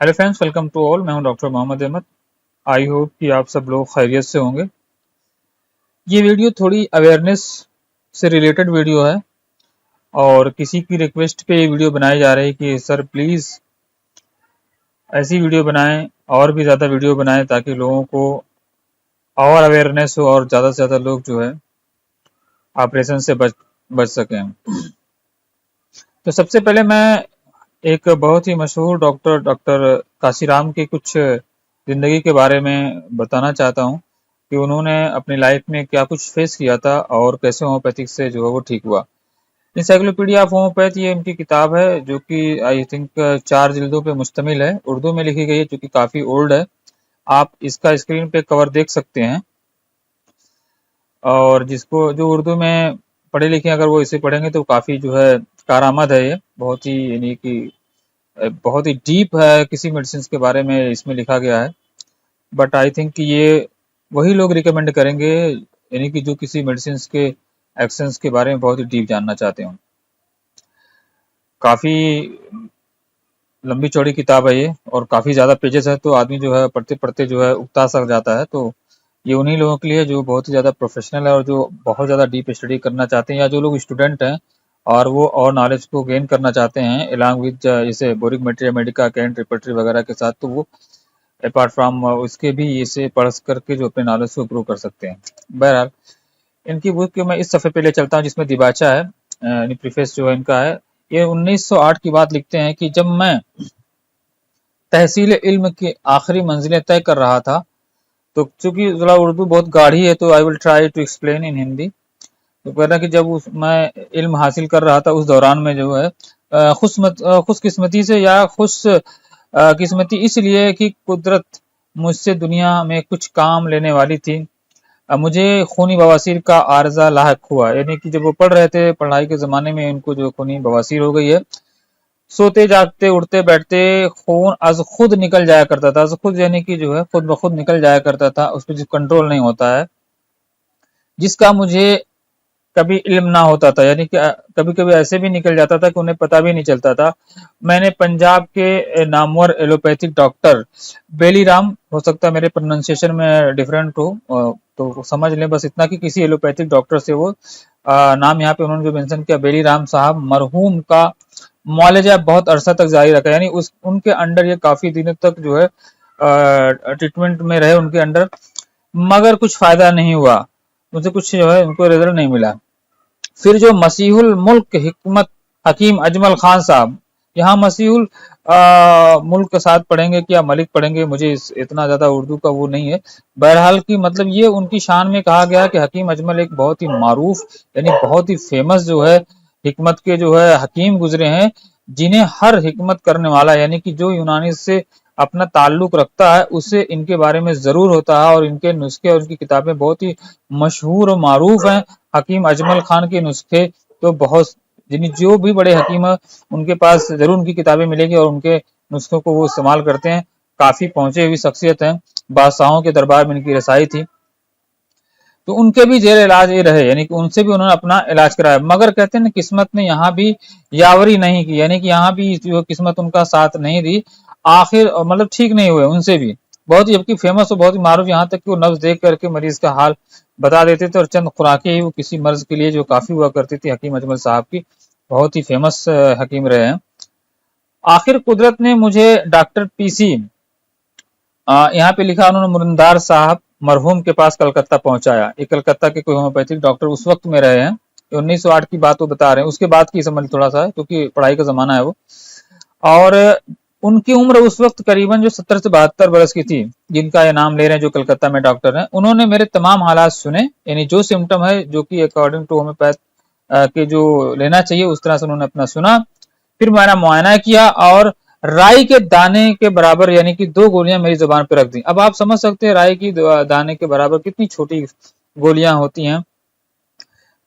Hello friends, welcome to all. मैं हूं doctor Mohammad Ahmad. I hope कि आप सब लोग खैरियत से होंगे। ये वीडियो थोड़ी अवेयरनेस से रिलेटेड वीडियो है और किसी की रिक्वेस्ट पे ये वीडियो बनाई जा रही है कि सर प्लीज़ ऐसी वीडियो बनाएं और भी ज़्यादा वीडियो बनाएं ताकि लोगों को और अवेयरनेस हो और ज़्यादा से ज़्यादा लोग जो है ऑपरेशन से बच सकें। तो सबसे पहले मैं एक बहुत ही मशहूर डॉक्टर काशीराम की कुछ ज़िंदगी के बारे में बताना चाहता हूँ कि उन्होंने अपनी लाइफ में क्या कुछ फेस किया था और कैसे होम्योपैथिक से जो है वो ठीक हुआ। इंसाइक्लोपीडिया ऑफ होम्योपैथ ये उनकी किताब है जो कि आई थिंक 4 जिल्दों पे मुश्तमिल है, उर्दू में लिखी गई है जो कि काफ़ी ओल्ड है। आप इसका स्क्रीन पे कवर देख सकते हैं और जिसको जो उर्दू में पढ़े लिखे अगर वो इसे पढ़ेंगे तो काफ़ी जो है कारआमद है। ये बहुत ही यानी कि बहुत ही डीप है, किसी मेडिसिन के बारे में इसमें लिखा गया है। बट आई थिंक कि ये वही लोग रिकमेंड करेंगे यानी कि जो किसी मेडिसिन के एक्शंस के बारे में बहुत ही डीप जानना चाहते हो। काफ़ी लंबी चौड़ी किताब है ये और काफ़ी ज़्यादा पेजेस है, तो आदमी जो है पढ़ते पढ़ते जो है उगता सा जाता है। तो ये उन्हीं लोगों के लिए जो बहुत ही ज़्यादा प्रोफेशनल है और जो बहुत ज़्यादा डीप स्टडी करना चाहते हैं या जो लोग स्टूडेंट हैं और वो और नॉलेज को गेन करना चाहते हैं अलॉन्ग विद जैसे Boericke materia medica Kent repertory वगैरह के साथ, तो वो अपार्ट फ्रॉम उसके भी इसे पढ़ करके जो अपने नॉलेज को इम्प्रूव कर सकते हैं। बहरहाल इनकी बुक के मैं इस सफ़े पे ले चलता हूँ जिसमें दिबाचा है, यानी प्रीफेस जो है इनका है। ये 1908 की बात लिखते हैं कि जब मैं तहसील इल्म की आखिरी मंजिलें तय कर रहा था, तो चूंकि ज़रा उर्दू बहुत गाढ़ी है तो I will try to explain in Hindi. तो कह रहा कि जब मैं इल्म हासिल कर रहा था उस दौरान में जो है खुशकिस्मती से या खुश किस्मती इसलिए कि कुदरत मुझसे दुनिया में कुछ काम लेने वाली थी। मुझे खूनी बवासीर का आर्जा लाहक हुआ, यानी कि जब वो पढ़ रहे थे पढ़ाई के ज़माने में उनको जो खूनी बवासीर हो गई है। सोते जागते उठते बैठते खून अज खुद निकल जाया करता था। अज खुद यानी कि जो है खुद ब खुद निकल जाया करता था, उस पर जो कंट्रोल नहीं होता है, जिसका मुझे कभी इल्म ना होता था, यानी कि कभी कभी ऐसे भी निकल जाता था कि उन्हें पता भी नहीं चलता था। मैंने पंजाब के नामवर एलोपैथिक डॉक्टर बेलीराम, हो सकता है मेरे प्रोनाउंसिएशन में डिफरेंट हो तो समझ लें बस इतना कि किसी एलोपैथिक डॉक्टर से वो नाम यहाँ पे उन्होंने जो मेंशन किया बेलीराम साहब मरहूम का मुआलजा बहुत अरसा तक जारी रखा, यानी उस उनके अंडर ये काफी दिनों तक जो है ट्रीटमेंट में रहे उनके अंडर, मगर कुछ फायदा नहीं हुआ, मुझे कुछ जो है उनको रिजल्ट नहीं मिला। फिर जो मसीहुल मुल्क हिकमत हकीम अजमल खान साहब, यहाँ मसीहुल मुल्क के साथ पढ़ेंगे क्या मलिक पढ़ेंगे, मुझे इतना ज़्यादा उर्दू का वो नहीं है। बहरहाल की मतलब ये उनकी शान में कहा गया कि हकीम अजमल एक बहुत ही मारूफ यानी बहुत ही फेमस जो है हिकमत के जो है हकीम गुजरे हैं, जिन्हें हर हिकमत करने वाला यानी कि जो यूनानी से अपना ताल्लुक रखता है उसे इनके बारे में ज़रूर होता है और इनके नुस्खे और उनकी किताबें बहुत ही मशहूर और मारूफ हैं। हकीम अजमल खान के नुस्खे तो बहुत, यानी जो भी बड़े हकीम है उनके पास जरूर उनकी किताबें मिलेगी और उनके नुस्खों को वो इस्तेमाल करते हैं। काफी पहुंचे हुई शख्सियत हैं, बादशाहों के दरबार में इनकी रसाई थी, तो उनके भी जेर इलाज ये रहे, यानी कि उनसे भी उन्होंने अपना इलाज कराया। मगर कहते हैं ना किस्मत ने यहाँ भी यावरी नहीं की, यानी कि यहाँ भी जो किस्मत उनका साथ नहीं दी, आखिर मतलब ठीक नहीं हुए उनसे भी। बहुत ही जबकि फेमस और बहुत ही मारूफ, यहाँ तक कि वो नब्ज देख करके मरीज का हाल बता देते थे और चंद खुराकें ही वो किसी मर्ज के लिए जो काफी हुआ करती थी। हकीम अजमल साहब की बहुत ही फेमस हकीम रहे हैं। आखिर कुदरत ने मुझे डॉक्टर पीसी यहाँ पे लिखा उन्होंने मुरंदार साहब मरहूम के पास कलकत्ता पहुंचाया। ये कलकत्ता के कोई होम्योपैथिक डॉक्टर उस वक्त में रहे हैं, 1908 की बात वो बता रहे हैं, उसके बाद की समझ थोड़ा सा है क्योंकि पढ़ाई का जमाना है वो। और उनकी उम्र उस वक्त करीबन जो 70 से 72 बरस की थी, जिनका ये नाम ले रहे हैं जो कलकत्ता में डॉक्टर हैं। उन्होंने मेरे तमाम हालात सुने, यानी जो सिम्टम है जो कि अकॉर्डिंग टू होम्योपैथ के जो लेना चाहिए उस तरह से उन्होंने अपना सुना। फिर मैंने मुआयना किया और राई के दाने के बराबर यानी कि 2 गोलियां मेरी जुबान पर रख दी। अब आप समझ सकते हैं राई की दाने के बराबर कितनी छोटी गोलियां होती हैं।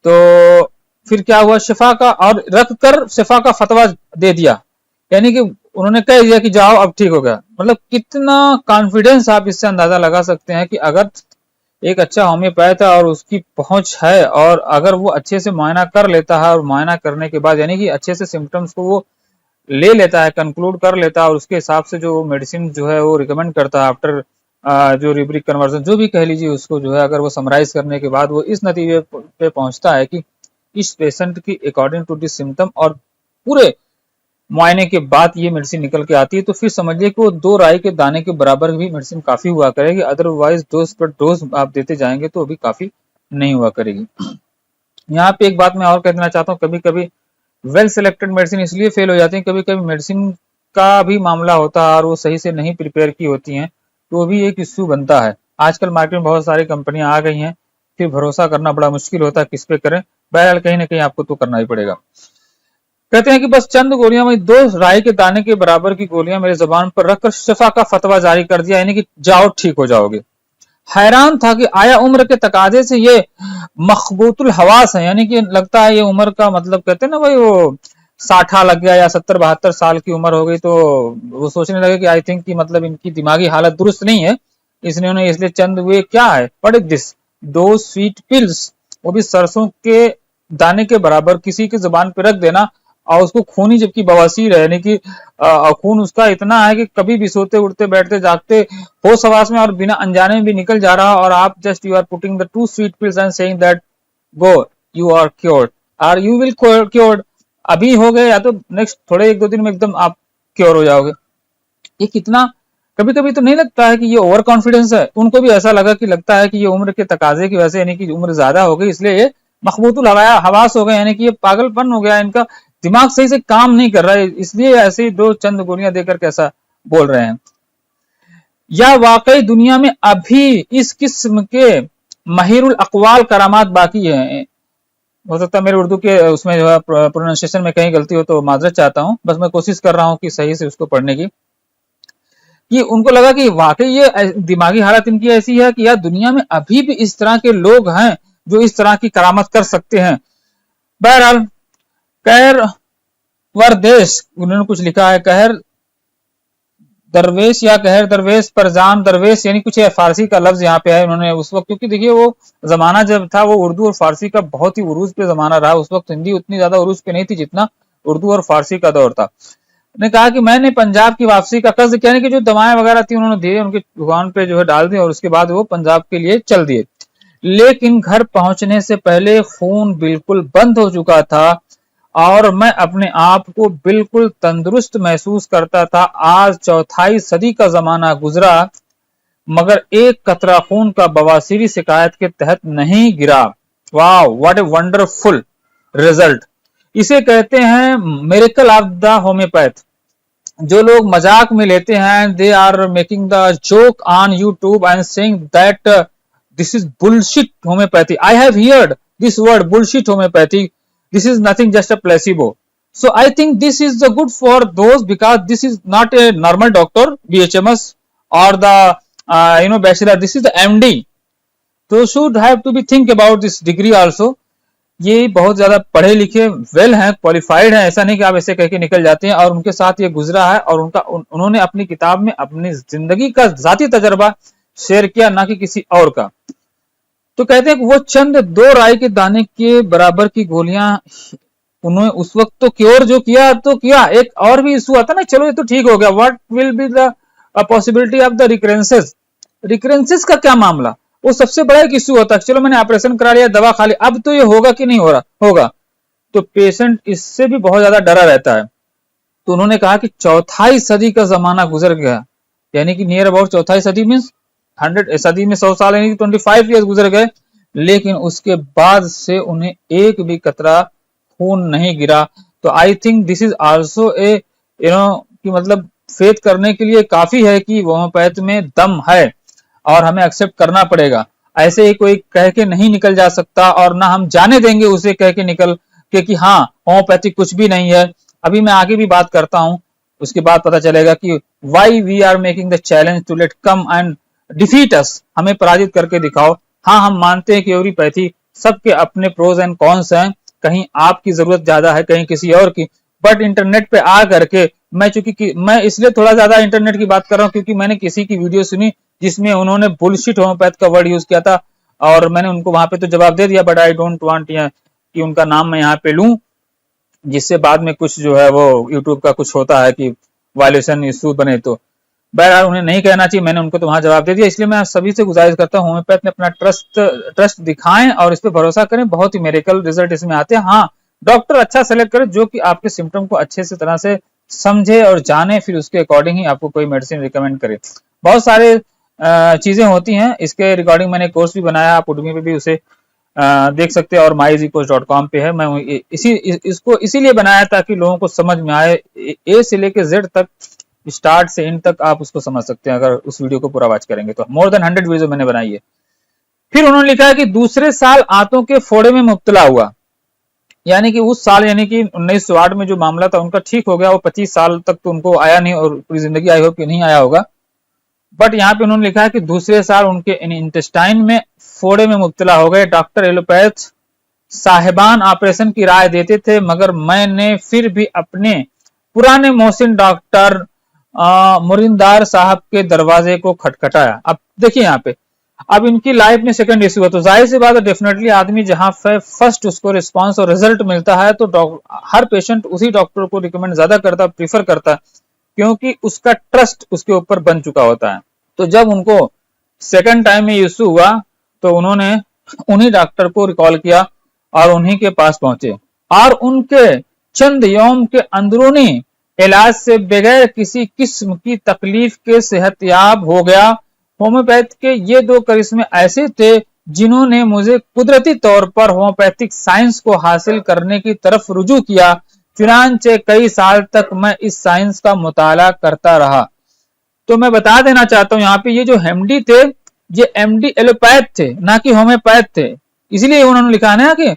तो फिर क्या हुआ, शिफा का और रख कर शिफा का फतवा दे दिया, यानी कि उन्होंने कह दिया कि जाओ अब ठीक हो गया। मतलब कितना कॉन्फिडेंस, आप इससे अंदाजा लगा सकते हैं कि अगर एक अच्छा होम्योपैथ है और उसकी पहुंच है और अगर वो अच्छे से मुआयना कर लेता है और मुआयना करने के बाद यानी कि अच्छे से सिम्टम्स को वो ले लेता है, कंक्लूड कर लेता है और उसके हिसाब से जो मेडिसिन जो है वो रिकमेंड करता है आफ्टर जो रिब्रिक कन्वर्जन जो भी कह लीजिए उसको, जो है अगर वो समराइज करने के बाद वो इस नतीजे पे पहुंचता है कि इस पेशेंट की अकॉर्डिंग टू दिस सिम्टम और पूरे मुआयने के बाद ये मेडिसिन निकल के आती है, तो फिर समझिए कि वो 2 राई के दाने के बराबर भी मेडिसिन काफी हुआ करेगी। अदरवाइज डोज पर डोज आप देते जाएंगे तो अभी काफी नहीं हुआ करेगी। यहाँ पे एक बात मैं और कह देना चाहता हूँ, कभी कभी वेल सिलेक्टेड मेडिसिन इसलिए फेल हो जाती है, कभी कभी मेडिसिन का भी मामला होता है और वो सही से नहीं प्रिपेयर की होती हैं, तो वो भी एक इश्यू बनता है। आजकल मार्केट में बहुत सारी कंपनियां आ गई हैं, फिर भरोसा करना बड़ा मुश्किल होता है किस पे करें। बहरहाल कहीं ना कहीं आपको तो करना ही पड़ेगा। कहते हैं कि बस चंद गोलियां में 2 राई के दाने के बराबर की गोलियां मेरे जबान पर रखकर शिफा का फतवा जारी कर दिया, यानी कि जाओ ठीक हो जाओगे। हैरान था कि आया उम्र के तकाजे से ये मखबूतुल हवास है, यानी कि लगता है ये उम्र का मतलब कहते हैं ना भाई वो 60 लग गया या 70-72 साल की उम्र हो गई, तो वो सोचने लगे कि आई थिंक कि मतलब इनकी दिमागी हालत दुरुस्त नहीं है, इसलिए चंद हुए क्या है what is this 2 sweet pills, वो भी सरसों के दाने के बराबर किसी की जुबान पे रख देना, और उसको खूनी जबकि बवासीर है, यानी कि खून उसका इतना है कि कभी भी सोते उठते बैठते जागते होश हवास में और बिना अनजाने में भी निकल जा रहा, और आप just you are putting the 2 sweet pills and saying that go you are cured और यू विल क्योर्ड, अभी हो गए या तो नेक्स्ट थोड़े 1-2 दिन में एकदम आप क्योर हो जाओगे। ये कितना कभी कभी तो नहीं लगता है कि ये ओवर कॉन्फिडेंस है, उनको भी ऐसा लगा कि लगता है कि ये उम्र के तकाजे की वजह से, यानी कि उम्र ज्यादा हो गई इसलिए ये मखबूतुल हवास हो गए, यानी कि ये पागलपन हो गया, इनका दिमाग सही से काम नहीं कर रहा है, इसलिए ऐसे ही 2 चंद गोलियां देकर कैसा बोल रहे हैं। या वाकई दुनिया में अभी इस किस्म के महिरुल अकवाल करामात बाकी है। हो सकता है मेरे उर्दू के उसमें जो है प्रोनाउंसिएशन में कहीं गलती हो तो माजरत चाहता हूं, बस मैं कोशिश कर रहा हूं कि सही से उसको पढ़ने की। कि उनको लगा कि वाकई ये दिमागी हालत इनकी ऐसी है कि यार दुनिया में अभी भी इस तरह के लोग हैं जो इस तरह की करामत कर सकते हैं। बहरहाल कहर वरदेश उन्होंने कुछ लिखा है, कहर दरवेश या कहर दरवेश परजान दरवेश, यानी कुछ फारसी का लफ्ज यहाँ पे है उन्होंने उस वक्त, क्योंकि देखिए वो जमाना जब था वो उर्दू और फारसी का बहुत ही उरूज पे जमाना रहा, उस वक्त हिंदी उतनी ज्यादा उरूज पे नहीं थी जितना उर्दू और फारसी का दौर था। ने कहा कि मैंने पंजाब की वापसी का कस्द किया, कि जो दवाएं वगैरह थी उन्होंने दिए उनकी दुकान पे जो है डाल दी और उसके बाद वो पंजाब के लिए चल दिए, लेकिन घर पहुंचने से पहले खून बिल्कुल बंद हो चुका था और मैं अपने आप को बिल्कुल तंदुरुस्त महसूस करता था। आज 4थी सदी का जमाना गुजरा मगर एक कतरा खून का बवासीरी शिकायत के तहत नहीं गिरा। वाह व्हाट ए वंडरफुल रिजल्ट। इसे कहते हैं मिरेकल ऑफ द होम्योपैथ। जो लोग मजाक में लेते हैं, they are making the joke on YouTube and saying that this is bullshit homeopathy. I have heard this word bullshit homeopathy, this is nothing just a placebo. So I think this is the good for those because this is not a normal doctor BHMS or the bachelor, this is the MD, so should have to be think about this degree also। ये बहुत ज्यादा पढ़े लिखे well हैं, qualified हैं, ऐसा नहीं कि आप ऐसे कह के निकल जाते हैं, और उनके साथ ये गुजरा है और उन्होंने अपनी किताब में अपनी जिंदगी का जाती तजर्बा शेयर किया, ना कि किसी और का। तो कहते हैं कि वो चंद 2 राई के दाने के बराबर की गोलियां उन्होंने उस वक्त तो क्योर जो किया तो किया, एक और भी इशू आता ना, चलो ये तो ठीक हो गया, what will be the possibility of the recurrences का क्या मामला, वो सबसे बड़ा एक इशू होता है। चलो मैंने ऑपरेशन करा लिया, दवा खा ली, अब तो ये होगा कि नहीं हो रहा होगा, तो पेशेंट इससे भी बहुत ज्यादा डरा रहता है। तो उन्होंने कहा कि 4थी सदी का जमाना गुजर गया, यानी कि नियर अबाउट 4थी सदी मीन्स 100 सदी में 100 साल, यानी कि 25 ईयर्स गुजर गए, लेकिन उसके बाद से उन्हें एक भी कतरा खून नहीं गिरा। तो I think this is also a कि मतलब फेथ करने के लिए काफी है कि होम्योपैथ में दम है और हमें एक्सेप्ट करना पड़ेगा। ऐसे ही कोई कह के नहीं निकल जा सकता और ना हम जाने देंगे उसे कह के निकल के कि हाँ होम्योपैथिक कुछ भी नहीं है। अभी मैं आगे भी बात करता हूं, उसके बाद पता चलेगा कि why we are making the challenge to let come and defeat us, हमें पराजित करके दिखाओ। हाँ हम मानते हैं कि होम्योपैथी सबके अपने प्रोज एंड कॉन्स हैं, कहीं आपकी जरूरत ज्यादा है कहीं किसी और की, बट इंटरनेट पे आ करके मैं इसलिए थोड़ा ज्यादा इंटरनेट की बात कर रहा हूँ क्योंकि मैंने किसी की वीडियो सुनी जिसमें उन्होंने बुलशिट होम्योपैथ का वर्ड यूज किया था और मैंने उनको वहां पे तो जवाब दे दिया, बट आई डोंट वांट कि उनका नाम मैं यहाँ पे लूं। जिससे बाद में कुछ जो है वो यूट्यूब का कुछ होता है कि वायलेशन इशू बने। तो बहरहाल उन्हें नहीं कहना चाहिए, मैंने उनको तो वहां जवाब दे दिया। इसलिए मैं सभी से गुजारिश करता हूँ होम्योपैथ में अपना ट्रस्ट दिखाएं और इस पे भरोसा करें, बहुत ही मेडिकल रिजल्ट इसमें आते हैं। हाँ, डॉक्टर अच्छा सेलेक्ट करे जो कि आपके सिम्टम को अच्छे से तरह से समझे और जाने, फिर उसके अकॉर्डिंग ही आपको कोई मेडिसिन रिकमेंड करे। बहुत सारे चीजें होती हैं, इसके रिगार्डिंग मैंने कोर्स भी बनाया, आप उडमी पे भी उसे देख सकते हैं और myeasycoach.com पे है। मैं इसको इसीलिए बनाया ताकि लोगों को समझ में आए, ए से लेके जेड तक, स्टार्ट से एंड तक आप उसको समझ सकते हैं अगर उस वीडियो को पूरा वॉच करेंगे तो। मोर देन 100 वीडियो मैंने बनाई है। फिर उन्होंने लिखा है कि दूसरे साल आंतों के फोड़े में मुब्तला हुआ, यानी कि उस साल यानी कि 1908 में जो मामला था उनका ठीक हो गया, वो 25 साल तक तो उनको आया नहीं और पूरी जिंदगी आई होप कि नहीं आया होगा। बट यहाँ पे उन्होंने लिखा है कि दूसरे साल उनके इंटेस्टाइन में फोड़े में मुब्तला हो गए। डॉक्टर एलोपैथ साहिबान ऑपरेशन की राय देते थे, मगर मैंने फिर भी अपने पुराने मोहसिन डॉक्टर मुरिंदार साहब के दरवाजे को खटखटाया। अब देखिए यहाँ पे, अब इनकी लाइफ में सेकंड इश्यू है, तो जाहिर सी बात है डेफिनेटली आदमी जहां फर्स्ट उसको रिस्पांस और रिजल्ट मिलता है तो हर पेशेंट उसी डॉक्टर को रिकमेंड ज्यादा करता, प्रीफर करता, क्योंकि उसका ट्रस्ट उसके ऊपर बन चुका होता है। तो जब उनको सेकंड टाइम में इश्यू हुआ तो उन्होंने उन्हीं डॉक्टर को रिकॉल किया और उन्हीं के पास पहुंचे और उनके चंद यौम के अंदरूनी इलाज से बगैर किसी किस्म की तकलीफ के सेहतयाब हो गया। होम्योपैथ के ये दो करिश्मे ऐसे थे जिन्होंने मुझे कुदरती तौर पर होम्योपैथिक साइंस को हासिल करने की तरफ रुजू किया। चुनांचे कई साल तक मैं इस साइंस का मुताला करता रहा। तो मैं बता देना चाहता हूं यहाँ पे, ये जो एमडी थे ये एमडी एलोपैथ थे, ना कि होम्योपैथ थे। इसलिए उन्होंने लिखा ना कि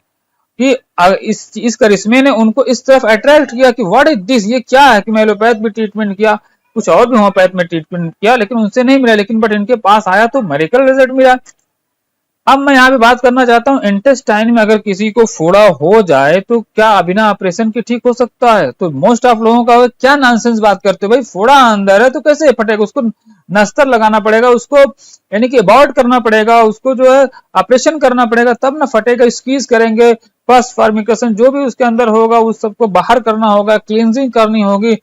इस करिश्मे ने उनको इस तरफ अट्रैक्ट किया कि व्हाट इज दिस, ये क्या है, कि मैं एलोपैथ भी ट्रीटमेंट किया, कुछ और भी होम्योपैथ में ट्रीटमेंट किया, लेकिन उनसे नहीं मिला, लेकिन बट इनके पास आया तो मेडिकल रिजल्ट मिला। अब मैं यहाँ पे बात करना चाहता हूँ, इंटेस्टाइन में अगर किसी को फोड़ा हो जाए तो क्या बिना ऑपरेशन के ठीक हो सकता है? तो मोस्ट ऑफ लोगों का क्या नॉनसेंस बात करते हो भाई, फोड़ा अंदर है तो कैसे फटेगा, उसको नस्तर लगाना पड़ेगा, उसको यानी कि अबॉर्ट करना पड़ेगा, उसको जो है ऑपरेशन करना पड़ेगा तब ना फटेगा, स्क्वीज करेंगे, पस फॉर्मिकेशन जो भी उसके अंदर होगा उस सबको बाहर करना होगा, क्लींजिंग करनी होगी,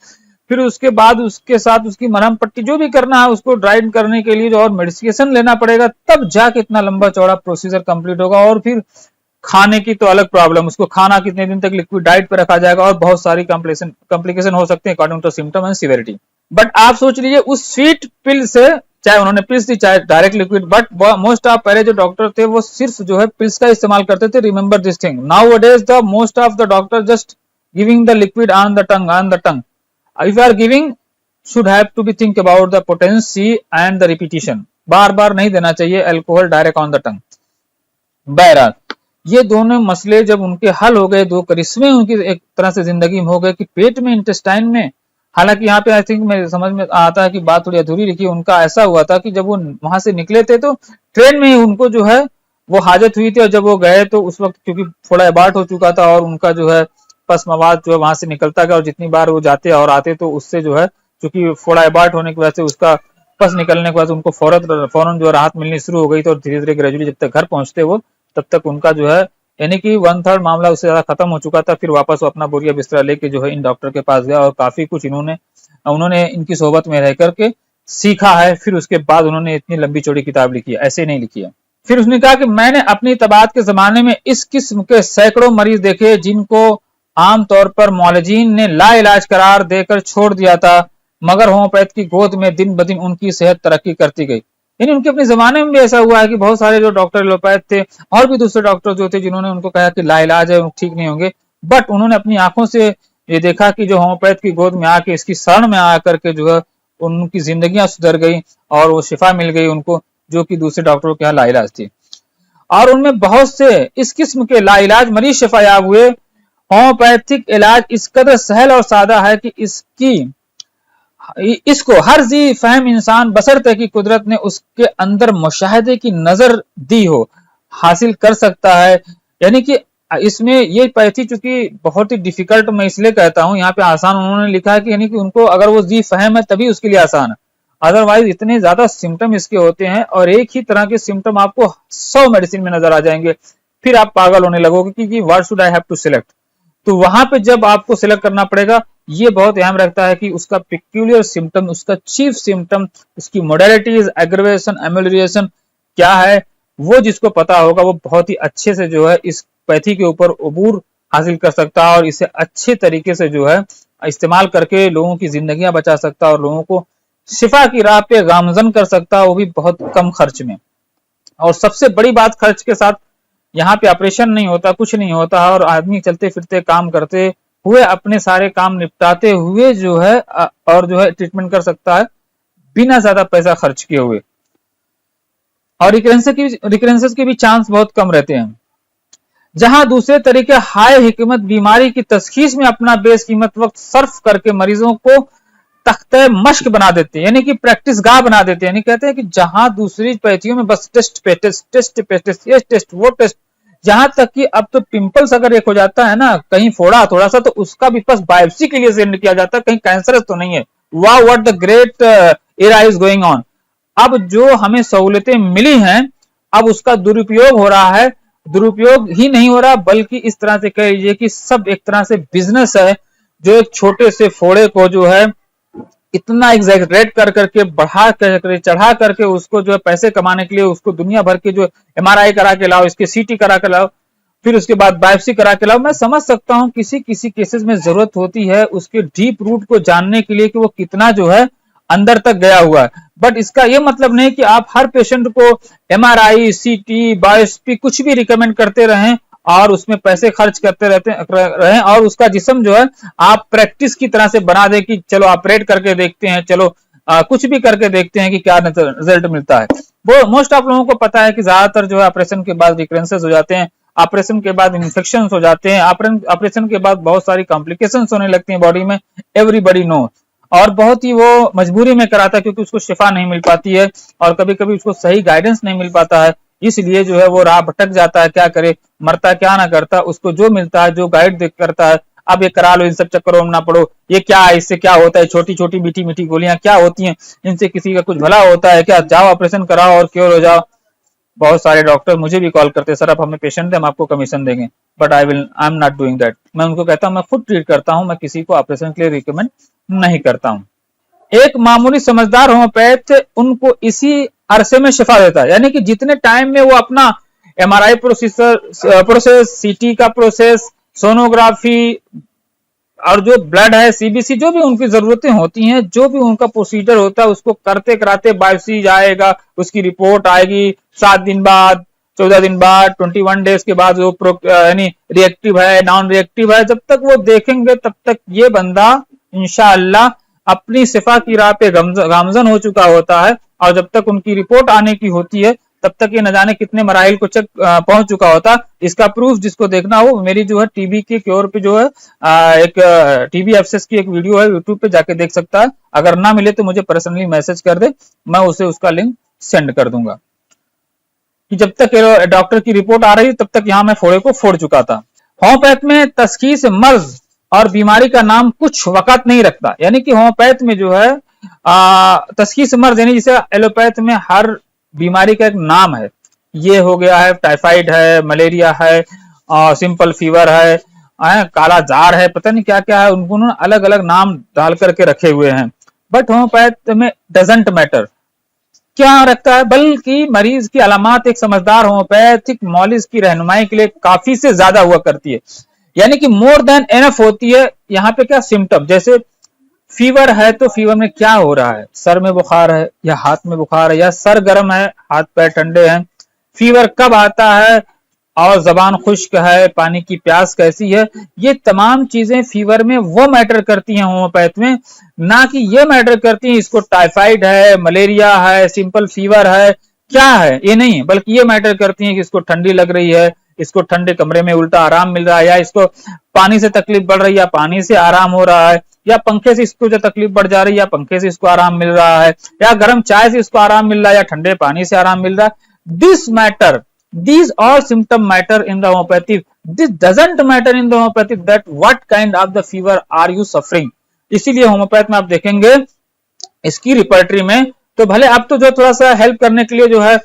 फिर उसके बाद उसके साथ उसकी मरहम पट्टी जो भी करना है उसको ड्राइड करने के लिए जो और मेडिकेशन लेना पड़ेगा, तब जाके इतना लंबा चौड़ा प्रोसीजर कंप्लीट होगा। और फिर खाने की तो अलग प्रॉब्लम, उसको खाना कितने दिन तक लिक्विड डाइट पर रखा जाएगा और बहुत सारी कॉम्प्लिकेशन हो सकते हैं according to symptom and severity. But आप सोच लीजिए उस स्वीट पिल से, चाहे उन्होंने पिल्स दी चाहे direct liquid, but most of पहले जो डॉक्टर थे वो सिर्फ जो है पिल्स का इस्तेमाल करते थे। रिमेंबर दिस थिंग, नाउ अडेज the most of the doctor just giving the liquid on the tongue. If you are giving, should have to be think about the potency and the repetition. बार बार नहीं देना चाहिए alcohol direct on the tongue. बहरहाल ये दोनों मसले जब उनके हल हो गए, दो करिश्मे उनकी एक तरह से जिंदगी में हो गए कि पेट में इंटेस्टाइन में, हालांकि यहाँ पे आई थिंक मेरे समझ में आता है कि बात थोड़ी अधूरी लिखी, उनका ऐसा हुआ था कि जब वो वहां से निकले थे तो ट्रेन में ही उनको जो है वो हाजत हुई थी, और जब वो गए तो उस वक्त क्योंकि थोड़ा अबार्ट हो चुका था और उनका जो है पस मवाद जो है वहां से निकलता गया, और जितनी बार वो जाते और आते तो उससे जो है क्योंकि फोड़ा अबार्ट होने की वजह से उसका पस निकलने के बाद उनको फौरन जो राहत मिलनी शुरू हो गई। तो धीरे धीरे ग्रेजुअली जब तक घर पहुंचते वो तब तक उनका जो है यानी कि 1/3 मामला उससे ज्यादा खत्म हो चुका था। फिर वापस वो अपना बोरिया बिस्तरा लेके जो है इन डॉक्टर के पास गया और काफी कुछ उन्होंने इनकी सोहबत में रह करके सीखा है। फिर उसके बाद उन्होंने इतनी लंबी चौड़ी किताब लिखी है, ऐसे नहीं लिखी है। फिर उसने कहा कि मैंने अपनी तबात के जमाने में इस किस्म के सैकड़ों मरीज देखे जिनको आमतौर पर मौलजीन ने लाइलाज करार देकर छोड़ दिया था, मगर होम्योपैथ की गोद में दिन ब दिन उनकी सेहत तरक्की करती गई। यानी उनके अपने जमाने में भी ऐसा हुआ है कि बहुत सारे जो डॉक्टर एलोपैथ थे और भी दूसरे डॉक्टर जो थे जिन्होंने उनको कहा कि लाइलाज है, ठीक नहीं होंगे, बट उन्होंने अपनी आंखों से ये देखा कि जो होम्योपैथ की गोद में आके इसकी शरण में आकर के जो है उनकी जिंदगियां सुधर गई और वो शिफा मिल गई उनको, जो कि दूसरे डॉक्टरों के यहाँ लाइलाज थी। और उनमें बहुत से इस किस्म के लाइलाज मरीज शिफायाब हुए। होम्योपैथिक इलाज इस कदर सहल और सादा है कि इसको हर जी फहम इंसान बशर्ते कि कुदरत ने उसके अंदर मुशाहिदे की नजर दी हो हासिल कर सकता है। यानी कि इसमें ये पैथी चूंकि बहुत ही डिफिकल्ट मैं इसलिए कहता हूं, यहाँ पे आसान उन्होंने लिखा है कि यानी कि उनको अगर वो जी फहम है तभी उसके लिए आसान है, अदरवाइज इतने ज्यादा सिम्टम इसके होते हैं और एक ही तरह के सिम्टम आपको 100 मेडिसिन में नजर आ जाएंगे, फिर आप पागल होने लगोगे कि what should I have to select. तो वहां पे जब आपको सिलेक्ट करना पड़ेगा, ये बहुत अहम रखता है कि उसका पिक्यूलियर सिम्टम, उसका चीफ सिम्टम, उसकी मोडालिटीज, एग्रवेशन, एमेलियोरेशन क्या है, वो जिसको पता होगा वो बहुत ही अच्छे से जो है इस पैथी के ऊपर अबूर हासिल कर सकता है और इसे अच्छे तरीके से जो है इस्तेमाल करके लोगों की जिंदगियां बचा सकता है और लोगों को शिफा की राह पे गामजन कर सकता है, वो भी बहुत कम खर्च में। और सबसे बड़ी बात, खर्च के साथ यहाँ पे ऑपरेशन नहीं होता, कुछ नहीं होता है और आदमी चलते फिरते काम करते हुए अपने सारे काम निपटाते हुए जो है और जो है ट्रीटमेंट कर सकता है बिना ज्यादा पैसा खर्च किए हुए। और रिकरेंसेस के भी चांस बहुत कम रहते हैं। जहां दूसरे तरीके हाई हिकमत बीमारी की तशखीस में अपना बेस कीमत वक्त सर्फ करके मरीजों को तख्ते मश्क बना देते हैं, यानी कि प्रैक्टिस गाह बना देते हैं। यानी कहते हैं कि जहां दूसरी पैथियों में बस टेस्ट पे टेस्ट, टेस्ट पे टेस्ट, ये टेस्ट वो टेस्ट, जहां तक कि अब तो पिंपल्स अगर एक हो जाता है ना, कहीं फोड़ा थोड़ा सा, तो उसका भी बस बायोप्सी के लिए सेंड किया जाता है, कहीं कैंसरस तो नहीं है। वाह what the great era is going on. अब जो हमें सहूलतें मिली हैं, अब उसका दुरुपयोग हो रहा है। दुरुपयोग ही नहीं हो रहा, बल्कि इस तरह से कह लीजिए कि सब एक तरह से बिजनेस है, जो एक छोटे से फोड़े को जो है इतना एग्जैगरेट कर करके बढ़ा कर चढ़ा करके उसको जो है पैसे कमाने के लिए उसको दुनिया भर के जो एमआरआई करा के लाओ, इसके सीटी करा के लाओ, फिर उसके बाद बायोप्सी करा के लाओ। मैं समझ सकता हूं किसी किसी केसेस में जरूरत होती है उसके डीप रूट को जानने के लिए कि वो कितना जो है अंदर तक गया हुआ है, बट इसका ये मतलब नहीं कि आप हर पेशेंट को एमआरआई, सीटी, बायोप्सी कुछ भी रिकमेंड करते रहें और उसमें पैसे खर्च करते रहें और उसका जिस्म जो है आप प्रैक्टिस की तरह से बना दे कि चलो ऑपरेट करके देखते हैं, चलो कुछ भी करके देखते हैं कि क्या रिजल्ट मिलता है। वो मोस्ट ऑफ लोगों को पता है कि ज्यादातर जो है ऑपरेशन के बाद रिकरेंसेस हो जाते हैं, ऑपरेशन के बाद इन्फेक्शन हो जाते हैं, ऑपरेशन के बाद बहुत सारी कॉम्प्लिकेशन होने लगती है बॉडी में, एवरीबडी नो। और बहुत ही वो मजबूरी में कराता है क्योंकि उसको शिफा नहीं मिल पाती है और कभी कभी उसको सही गाइडेंस नहीं मिल पाता है, इसलिए जो है वो राह भटक जाता है, क्या करे, मरता क्या ना करता, उसको जो मिलता है, जो गाइड देख करता है, अब ये करा लो, इन सब चक्करों में ना पड़ो, ये क्या है, इससे क्या होता है, छोटी छोटी मीठी मीठी गोलियां क्या होती हैं, इनसे किसी का कुछ भला होता है क्या, जाओ ऑपरेशन कराओ और क्योर हो जाओ। बहुत सारे डॉक्टर मुझे भी कॉल करते हैं, सर आप हमें पेशेंट दें, हम आपको कमीशन देंगे, but I am not doing that. मैं उनको कहता हूं मैं खुद ट्रीट करता हूं, मैं किसी को ऑपरेशन के लिए रिकमेंड नहीं करता हूं। एक मामूली समझदार होम्योपैथ उनको इसी अरसे में शिफा देता है, यानी कि जितने टाइम में वो अपना एमआरआई प्रोसेस, सीटी का प्रोसेस, सोनोग्राफी और जो ब्लड है, सीबीसी, जो भी उनकी जरूरतें होती हैं, जो भी उनका प्रोसीजर होता है, उसको करते कराते बायोप्सी जाएगा, उसकी रिपोर्ट आएगी 7 दिन बाद, 14 दिन बाद, 21 डेज के बाद वो यानी रिएक्टिव है, नॉन रिएक्टिव है, जब तक वो देखेंगे तब तक ये बंदा इंशाअल्लाह अपनी शिफा की राह पे गामजन हो चुका होता है। और जब तक उनकी रिपोर्ट आने की होती है तब तक ये न जाने कितने मराइल को पहुंच चुका होता। इसका प्रूफ जिसको देखना हो, मेरी जो है टीबी के क्योर पे जो है एक टीबी एब्सेस की एक वीडियो है, यूट्यूब पे जाके देख सकता है। अगर ना मिले तो मुझे पर्सनली मैसेज कर दे, मैं उसे उसका लिंक सेंड कर दूंगा। कि जब तक डॉक्टर की रिपोर्ट आ रही तब तक यहाँ मैं फोड़े को फोड़ चुका था। होम्योपैथ में तशखीस मर्ज और बीमारी का नाम कुछ वक़्त नहीं रखता, यानी कि होम्योपैथ में जो है तशखीस मर्ज, यानी जैसे एलोपैथ में हर बीमारी का एक नाम है, ये हो गया है टाइफाइड है, मलेरिया है, सिंपल फीवर है, काला जार है, पता नहीं क्या क्या है, उनको अलग अलग नाम डाल करके रखे हुए हैं। बट होम्योपैथ में डजंट मैटर क्या रखता है, बल्कि मरीज की अलामात एक समझदार होम्योपैथिक मॉलिज की रहनुमाई के लिए काफी से ज्यादा हुआ करती है, यानी कि मोर देन एनफ होती है। यहाँ पे क्या सिम्टम, जैसे फीवर है तो फीवर में क्या हो रहा है, सर में बुखार है या हाथ में बुखार है या सर गर्म है हाथ पैर ठंडे हैं, फीवर कब आता है और जबान खुश्क है, पानी की प्यास कैसी है, ये तमाम चीजें फीवर में वो मैटर करती हैं होम्योपैथ में, ना कि ये मैटर करती हैं इसको टाइफाइड है, मलेरिया है, सिंपल फीवर है, क्या है, ये नहीं, बल्कि ये मैटर करती हैं कि इसको ठंडी लग रही है, इसको ठंडे कमरे में उल्टा आराम मिल रहा है, या इसको पानी से तकलीफ बढ़ रही है या पानी से आराम हो रहा है, या पंखे से इसको जो तकलीफ बढ़ जा रही है या पंखे से इसको आराम मिल रहा है, या गर्म चाय से इसको आराम मिल रहा है या ठंडे पानी से आराम मिल रहा है। This matter, these all symptom matter in the homeopathy, this doesn't matter in the homeopathy that what kind of the fever are you suffering। इसीलिए होम्योपैथ में आप देखेंगे इसकी रिपर्टरी में तो भले आप तो जो थोड़ा सा हेल्प करने के लिए जो है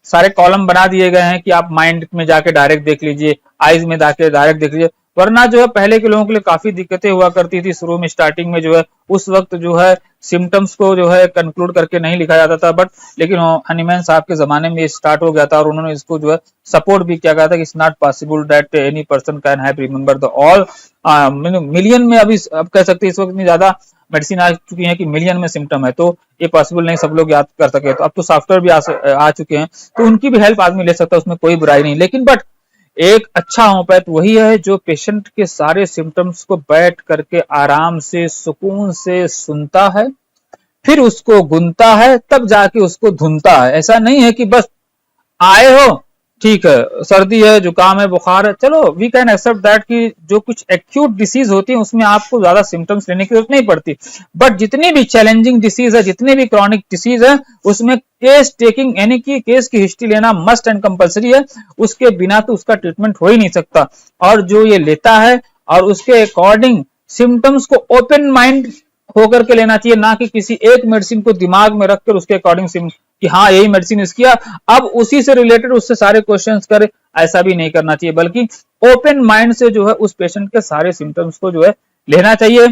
सारे कॉलम बना दिए गए हैं कि आप माइंड में जाके डायरेक्ट देख लीजिए, आईज में जाके डायरेक्ट देख लीजिए, वरना जो है पहले के लोगों के लिए काफी दिक्कतें हुआ करती थी शुरू में, स्टार्टिंग में जो है उस वक्त जो है सिम्टम्स को जो है कंक्लूड करके नहीं लिखा जाता था, बट लेकिन हनीमैन साहब के जमाने में ये स्टार्ट हो गया था और उन्होंने इसको जो है सपोर्ट भी किया गया था कि it's not possible that any person can have remember the all million में। अभी अब कह सकते हैं इस वक्त इतनी ज्यादा मेडिसिन आ चुकी है कि मिलियन में सिम्टम है, तो ये पॉसिबल नहीं सब लोग याद कर सके। तो अब तो सॉफ्टवेयर भी आ चुके हैं, तो उनकी भी हेल्प आदमी ले सकता है, उसमें कोई बुराई नहीं। लेकिन बट एक अच्छा होम्योपैथ वही है जो पेशेंट के सारे सिम्टम्स को बैठ करके आराम से सुकून से सुनता है, फिर उसको गुनता है, तब जाके उसको धुनता है। ऐसा नहीं है कि बस आए हो, ठीक है सर्दी है, जुकाम है, बुखार है, चलो वी कैन एक्सेप्ट दैट कि जो कुछ एक्यूट डिसीज होती है उसमें आपको ज्यादा सिम्टम्स लेने की जरूरत नहीं पड़ती। बट जितनी भी चैलेंजिंग डिसीज है, जितनी भी क्रॉनिक डिसीज है, उसमें केस टेकिंग यानी कि केस की हिस्ट्री लेना मस्ट एंड कंपलसरी है। उसके बिना तो उसका ट्रीटमेंट हो ही नहीं सकता। और जो ये लेता है और उसके अकॉर्डिंग सिम्टम्स को ओपन माइंड होकर के लेना चाहिए, ना कि किसी एक मेडिसिन को दिमाग में रखकर उसके अकॉर्डिंग कि हाँ यही मेडिसिन इसकी है, अब उसी से रिलेटेड उससे सारे क्वेश्चंस करे, ऐसा भी नहीं करना चाहिए। बल्कि ओपन माइंड से जो है उस पेशेंट के सारे सिम्टम्स को जो है लेना चाहिए,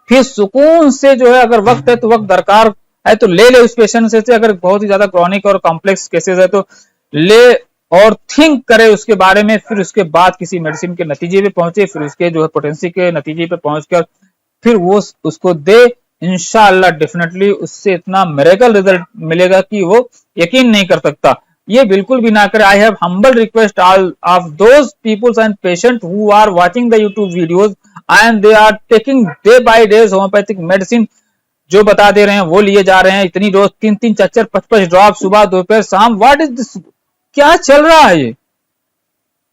फिर सुकून से जो है अगर वक्त है तो वक्त दरकार है तो ले ले उस पेशेंट से। अगर बहुत ही ज्यादा क्रॉनिक और कॉम्प्लेक्स केसेस है तो ले और थिंक करे उसके बारे में, फिर उसके बाद किसी मेडिसिन के नतीजे पे पहुंचे, फिर उसके जो है पोटेंसी के नतीजे पे पहुंचकर फिर वो उसको दे। इंशाअल्लाह डेफिनेटली उससे इतना मिरेकल रिजल्ट मिलेगा कि वो यकीन नहीं कर सकता। ये बिल्कुल भी ना करे। I have humble request all of those peoples and patient who are watching the YouTube videos and they are taking day by day homeopathic medicine, जो बता दे रहे हैं वो लिए जा रहे हैं, इतनी रोज 3-3 4-4 5-5 ड्रॉप सुबह दोपहर शाम। What is this? क्या चल रहा है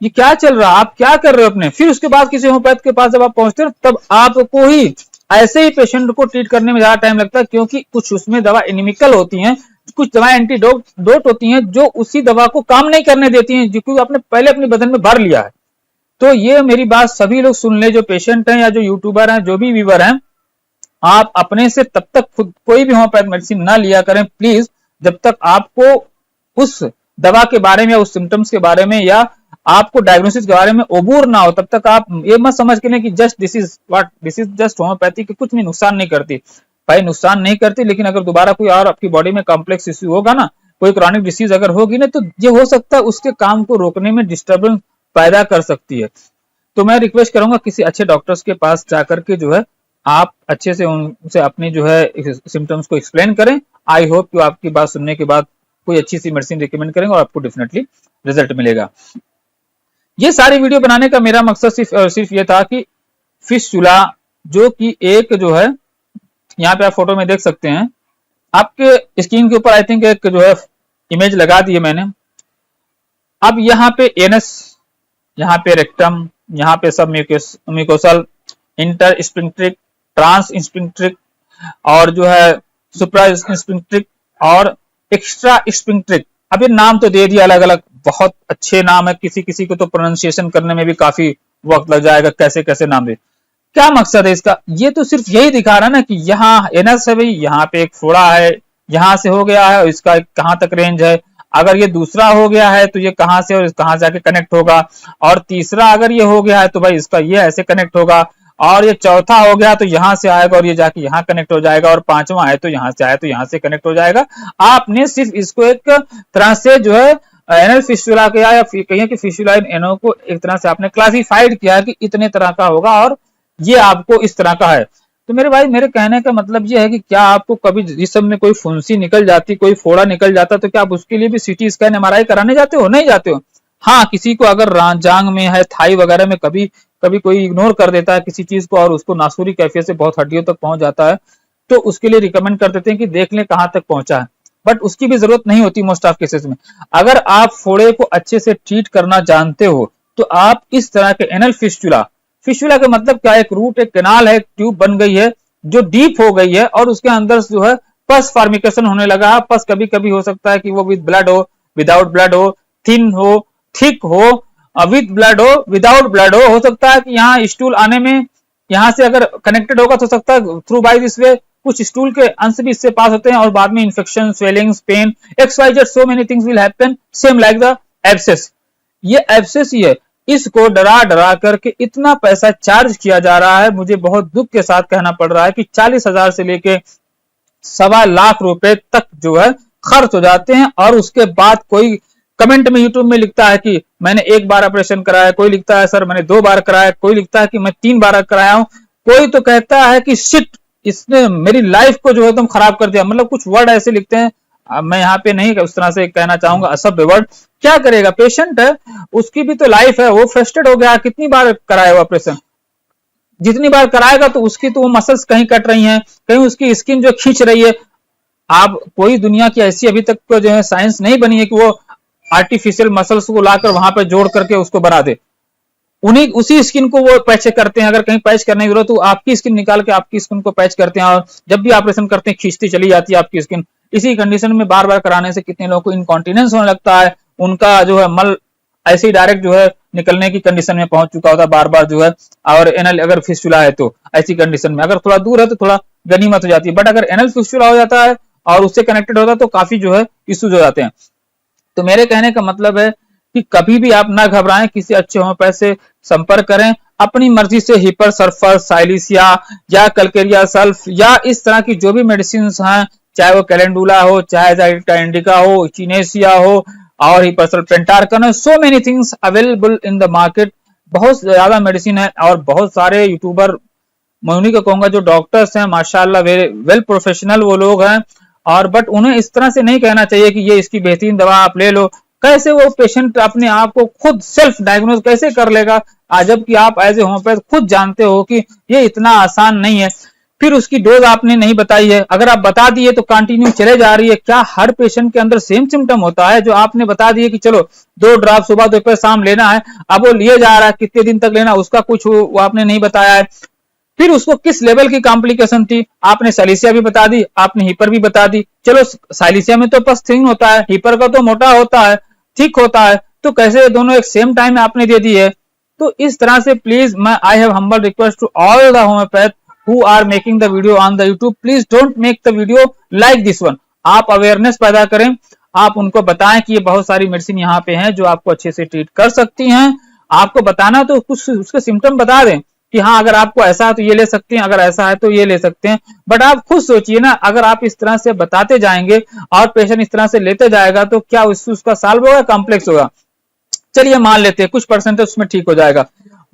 ये क्या चल रहा है? आप क्या कर रहे हो अपने? फिर उसके बाद किसी होम्योपैथ के पास जब आप पहुंचते हो तब आपको ही ऐसे ही पेशेंट को ट्रीट करने में ज्यादा टाइम लगता है, क्योंकि कुछ उसमें दवा एनिमिकल होती हैं, कुछ दवा एंटीडोट होती हैं जो उसी दवा को काम नहीं करने देती हैं, क्योंकि आपने पहले अपने बदन में भर लिया है। तो ये मेरी बात सभी लोग सुन ले, जो पेशेंट हैं या जो यूट्यूबर हैं, जो भी व्यूअर हैं, आप अपने से तब तक खुद कोई भी होम्योपैथ मेडिसिन ना लिया करें प्लीज, जब तक आपको उस दवा के बारे में या उस सिम्टम्स के बारे में या आपको डायग्नोसिस के बारे में अबूर ना हो। तब तक आप ये मत समझ के कि just this is just homeopathy, के कुछ नहीं नुकसान नहीं करती। भाई नुकसान नहीं करती, लेकिन अगर दोबारा कोई और आपकी बॉडी में कॉम्प्लेक्स इश्यू होगा ना, कोई क्रॉनिक डिसीज अगर होगी ना, तो ये हो सकता है उसके काम को रोकने में डिस्टर्बेंस पैदा कर सकती है। तो मैं रिक्वेस्ट करूंगा किसी अच्छे डॉक्टर्स के पास जाकर के जो है आप अच्छे से उनसे अपनी जो है सिम्टम्स को एक्सप्लेन करें। आई होप कि आपकी बात सुनने के बाद कोई अच्छी सी मेडिसिन रिकमेंड करेंगे और आपको डेफिनेटली रिजल्ट मिलेगा। ये सारी वीडियो बनाने का मेरा मकसद सिर्फ ये था कि फिस्टुला, जो कि एक जो है यहाँ पे आप फोटो में देख सकते हैं, आपके स्क्रीन के ऊपर आई थिंक एक जो है इमेज लगा दी है मैंने। अब यहाँ पे एनस, यहाँ पे रेक्टम, यहाँ पे सब म्यूकोसल, इंटर स्पिंक्ट्रिक, ट्रांस स्पिंक्ट्रिक और जो है सुप्रा स्पिंक्ट्रिक और एक्स्ट्रा स्पिंक्ट्रिक। अब ये नाम तो दे दिया अलग अलग, बहुत अच्छे नाम है, किसी किसी को तो प्रोनाउंसिएशन करने में भी काफी वक्त लग जाएगा, कैसे कैसे नाम दे। क्या मकसद है इसका? ये तो सिर्फ यही दिखा रहा है ना कि यहाँ एनस है भाई, यहाँ पे एक फोड़ा है, यहाँ से हो गया है और इसका कहाँ तक रेंज है। अगर ये दूसरा हो गया है तो ये कहाँ से और कहाँ जाके कनेक्ट होगा, और तीसरा अगर ये हो गया है तो भाई इसका ये ऐसे कनेक्ट होगा, और ये चौथा हो गया तो यहाँ से आएगा और ये जाके यहाँ कनेक्ट हो जाएगा, और पांचवा है तो यहाँ से आए तो यहाँ से कनेक्ट हो जाएगा। आपने सिर्फ इसको एक तरह से जो है एनल फिस्टुला किया, या कहिए कि फिस्टुला इन एनो को एक तरह से आपने क्लासिफाइड किया कि इतने तरह का होगा और ये आपको इस तरह का है। तो मेरे भाई, मेरे कहने का मतलब ये है कि क्या आपको कभी जिस्म में कोई फुंसी निकल जाती, कोई फोड़ा निकल जाता, तो क्या आप उसके लिए भी सीटी स्कैन एमआरआई कराने जाते हो? नहीं जाते हो। हाँ, किसी को अगर जांग में है, थाई वगैरह में कभी कभी कोई इग्नोर कर देता है किसी चीज को और उसको नासूरी कैफियत से बहुत हड्डियों तक पहुंच जाता है, तो उसके लिए रिकमेंड कर देते हैं कि देख लें कहां तक पहुंचा है, बट उसकी भी जरूरत नहीं होती मोस्ट ऑफ केसेस में। अगर आप फोड़े को अच्छे से ट्रीट करना जानते हो तो आप इस तरह के एनल फिस्टुला, फिस्टुला का मतलब क्या है? एक रूट, एक कैनाल है, एक ट्यूब बन गई है जो डीप हो गई है और उसके अंदर जो है पस फॉर्मिकेशन होने लगा है। पस कभी कभी हो सकता है कि वो विद ब्लड हो, विदाउट ब्लड हो, थिन हो, थिक हो, विद ब्लड हो, विदाउट ब्लड हो सकता है कि यहाँ स्टूल आने में यहाँ से अगर कनेक्टेड होगा तो सकता है थ्रू बाय दिस वे कुछ स्टूल के अंश भी इससे पास होते हैं और बाद में infection, swellings, pain, XYZ, so many things will happen, same like the abscess. ये एब्सेस ही है। इसको डरा डरा करके इतना पैसा चार्ज किया जा रहा है। मुझे बहुत दुख के साथ कहना पड़ रहा है कि 40,000 से लेके 1.25 रुपए तक जो है खर्च हो जाते हैं। और उसके बाद कोई कमेंट में यूट्यूब में लिखता है कि मैंने 1 बार ऑपरेशन कराया, कोई लिखता है सर मैंने 2 बार कराया, कोई लिखता है कि मैं 3 बार कराया हूं, कोई तो कहता है कि शिट इसने मेरी लाइफ को जो है तुम खराब कर दिया। मतलब कुछ वर्ड ऐसे लिखते हैं, मैं यहाँ पे नहीं उस तरह से कहना चाहूंगा असभ्य वर्ड। क्या करेगा, पेशेंट है, उसकी भी तो लाइफ है, वो फ्रस्ट्रेट हो गया। कितनी बार कराया ऑपरेशन, जितनी बार कराएगा तो उसकी तो वो मसल्स कहीं कट रही हैं, कहीं उसकी स्किन जो खींच रही है। आप कोई दुनिया की ऐसी अभी तक जो है साइंस नहीं बनी है कि वो आर्टिफिशियल मसल्स को लाकर वहां पे जोड़ करके उसको बना दे। उन्हीं उसी स्किन को वो पैच करते हैं। अगर कहीं पैच करने की जरूरत तो आपकी स्किन निकाल के आपकी स्किन को पैच करते हैं, और जब भी ऑपरेशन करते हैं खींचती चली जाती है आपकी स्किन। इसी कंडीशन में बार बार कराने से कितने लोगों को इनकॉन्टिनेंस होने लगता है, उनका जो है मल ऐसे ही डायरेक्ट जो है निकलने की कंडीशन में पहुंच चुका होता है बार बार जो है। और एनल अगर फिस्टुला है तो ऐसी कंडीशन में, अगर थोड़ा दूर है तो थोड़ा गनीमत हो जाती है, बट अगर एनल फिस्टुला हो जाता है और उससे कनेक्टेड होता है तो काफी जो है इश्यूज हो जाते हैं। तो मेरे कहने का मतलब है कि कभी भी आप ना घबराएं, किसी अच्छे होम्योपैथ से संपर्क करें। अपनी मर्जी से हिपर सल्फर, साइलिसिया या कलकेरिया सल्फ या इस तरह की जो भी मेडिसिन हैं, चाहे वो कैलेंडुला हो, चाहे इंडिका हो, चिनेसिया हो और हिपरसल्फेंटार्कन हो, सो many things available in the market. बहुत ज्यादा मेडिसिन है और बहुत सारे यूट्यूबर, मैं उन्हीं को कहूंगा जो डॉक्टर्स हैं माशाल्लाह वेल प्रोफेशनल वो लोग हैं। और बट उन्हें इस तरह से नहीं कहना चाहिए कि ये इसकी बेहतरीन दवा आप ले लो। कैसे वो पेशेंट अपने आप को खुद सेल्फ डायग्नोज कैसे कर लेगा, जबकि आप एज ए होम्योपैथ खुद जानते हो कि ये इतना आसान नहीं है। फिर उसकी डोज आपने नहीं बताई है, अगर आप बता दिए तो कंटिन्यू चले जा रही है। क्या हर पेशेंट के अंदर सेम सिम्टम होता है? जो आपने बता दिए कि चलो 2 ड्रॉप सुबह दोपहर शाम लेना है, अब वो लिए जा रहा है, कितने दिन तक लेना उसका कुछ वो आपने नहीं बताया है। फिर उसको किस लेवल की कॉम्प्लिकेशन थी, आपने साइलिसिया भी बता दी, आपने हिपर भी बता दी। चलो साइलिसिया में तो बस थिन होता है, हिपर का तो मोटा होता है, थिक होता है, तो कैसे दोनों एक सेम टाइम में आपने दे दी है? तो इस तरह से प्लीज मैं I have humble request to all the homeopath who are making the video on the YouTube, please don't make the video like this one। आप अवेयरनेस पैदा करें, आप उनको बताएं कि ये बहुत सारी मेडिसिन यहाँ पे हैं जो आपको अच्छे से ट्रीट कर सकती हैं। आपको बताना तो कुछ उसके सिम्टम बता दें कि हाँ अगर आपको ऐसा है तो ये ले सकते हैं, अगर ऐसा है तो ये ले सकते हैं। बट आप खुद सोचिए ना, अगर आप इस तरह से बताते जाएंगे और पेशेंट इस तरह से लेते जाएगा तो क्या उसका सॉल्व होगा, कॉम्प्लेक्स होगा? चलिए मान लेते हैं कुछ परसेंटेज उसमें ठीक हो जाएगा,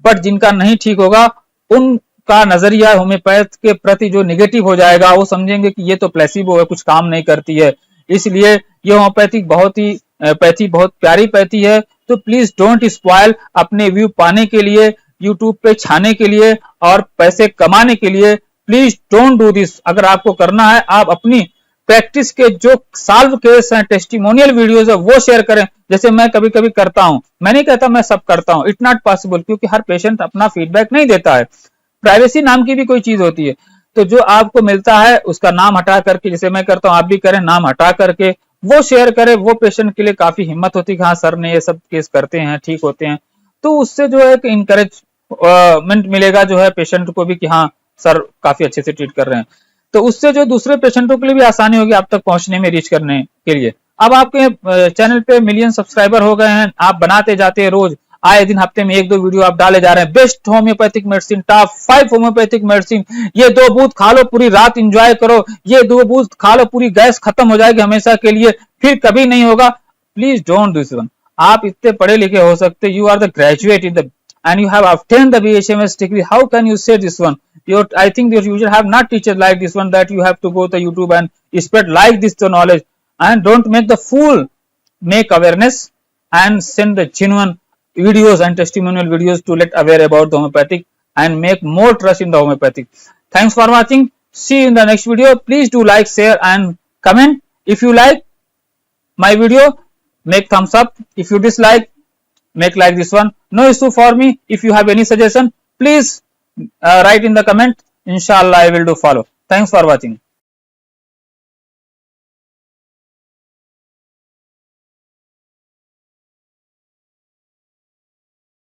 बट जिनका नहीं ठीक होगा उनका नजरिया होम्योपैथ के प्रति जो निगेटिव हो जाएगा, वो समझेंगे कि ये तो प्लेसिबो है, कुछ काम नहीं करती है। इसलिए ये होम्योपैथिक बहुत प्यारी पैथी है। तो प्लीज डोंट स्पॉइल। अपने व्यू पाने के लिए, यूट्यूब पे छाने के लिए और पैसे कमाने के लिए प्लीज डोंट डू दिस। अगर आपको करना है आप अपनी प्रैक्टिस के जो सॉल्व केस हैं, टेस्टिमोनियल वीडियोस है, वो शेयर करें, जैसे मैं कभी कभी करता हूं। मैं नहीं कहता मैं सब करता हूं, इट नॉट पॉसिबल, क्योंकि हर पेशेंट अपना फीडबैक नहीं देता है। प्राइवेसी नाम की भी कोई चीज होती है। तो जो आपको मिलता है उसका नाम हटा करके, जैसे मैं करता हूं आप भी करें, नाम हटा करके वो शेयर करें। वो पेशेंट के लिए काफी हिम्मत होती है कि हाँ सर ने ये सब केस करते हैं, ठीक होते हैं। तो उससे जो है इंकरेजमेंट मिलेगा जो है पेशेंट को भी कि हाँ सर काफी अच्छे से ट्रीट कर रहे हैं। तो उससे जो दूसरे पेशेंटों के लिए भी आसानी होगी आप तक पहुंचने में, रीच करने के लिए। अब आपके चैनल पे मिलियन सब्सक्राइबर हो गए हैं, आप बनाते जाते हैं, रोज आए दिन हफ्ते में 1-2 वीडियो आप डाले जा रहे हैं। Best homeopathic medicine, top 5 homeopathic medicine, ये 2 बूथ खा लो पूरी रात एंजॉय करो, ये 2 बूथ खा लो पूरी गैस खत्म हो जाएगी हमेशा के लिए, फिर कभी नहीं होगा। Please don't this one. आप इतने पढ़े लिखे हो सकते, you are the graduate in the and you have obtained the BHMS degree, how can you say this one? I think that you should have not teachers like this one, that you have to go to YouTube and spread like this the knowledge, and don't make the fool. Make awareness and send the genuine videos and testimonial videos to let aware about the homeopathic and make more trust in the homeopathic. Thanks for watching. See you in the next video. Please do like, share and comment. If you like my video, make thumbs up. If you dislike, make like this one. No issue for me. If you have any suggestion, please write in the comment. Inshallah I will do follow. Thanks for watching.